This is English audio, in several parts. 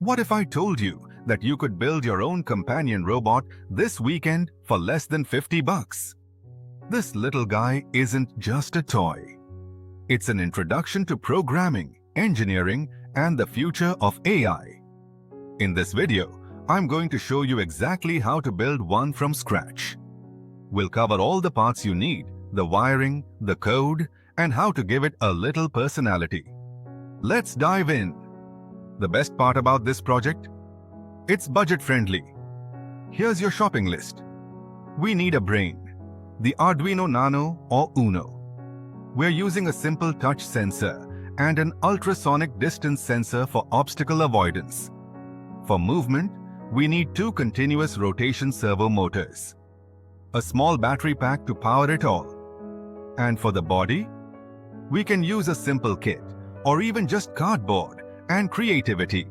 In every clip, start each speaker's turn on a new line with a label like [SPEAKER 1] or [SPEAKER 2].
[SPEAKER 1] What if I told you that you could build your own companion robot this weekend for less than 50 bucks? This little guy isn't just a toy. It's an introduction to programming, engineering, and the future of AI. In this video, I'm going to show you exactly how to build one from scratch. We'll cover all the parts you need, the wiring, the code, and how to give it a little personality. Let's dive in. The best part about this project? It's budget-friendly. Here's your shopping list. We need a brain, the Arduino Nano or Uno. We're using a simple touch sensor and an ultrasonic distance sensor for obstacle avoidance. For movement, we need two continuous rotation servo motors, a small battery pack to power it all. And for the body, we can use a simple kit or even just cardboard and creativity.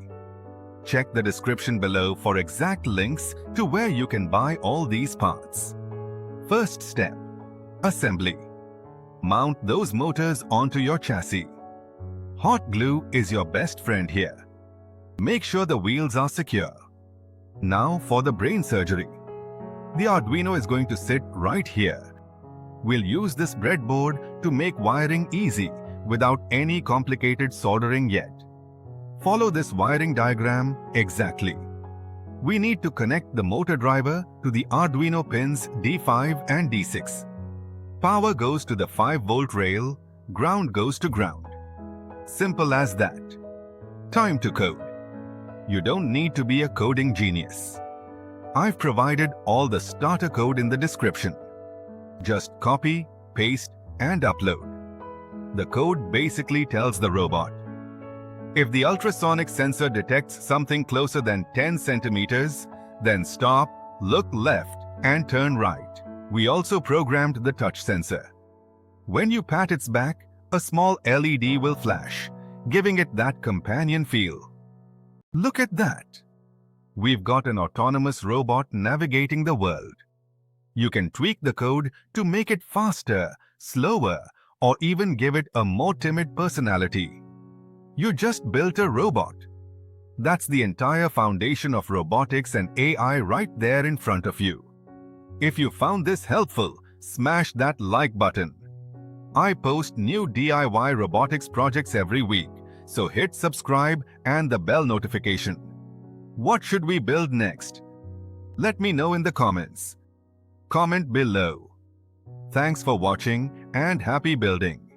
[SPEAKER 1] Check the description below for exact links to where you can buy all these parts. First step, assembly. Mount those motors onto your chassis. Hot glue is your best friend here. Make sure the wheels are secure. Now for the brain surgery. The Arduino is going to sit right here. We'll use this breadboard to make wiring easy without any complicated soldering yet. Follow this wiring diagram exactly. We need to connect the motor driver to the Arduino pins D5 and D6. Power goes to the 5-volt rail, ground goes to ground. Simple as that. Time to code. You don't need to be a coding genius. I've provided all the starter code in the description. Just copy, paste, and upload. The code basically tells the robot, if the ultrasonic sensor detects something closer than 10 centimeters, then stop, look left, and turn right. We also programmed the touch sensor. When you pat its back, a small LED will flash, giving it that companion feel. Look at that! We've got an autonomous robot navigating the world. You can tweak the code to make it faster, slower, or even give it a more timid personality. You just built a robot. That's the entire foundation of robotics and AI right there in front of you. If you found this helpful, smash that like button. I post new DIY robotics projects every week, so hit subscribe and the bell notification. What should we build next? Let me know in the comments. Comment below. Thanks for watching and happy building.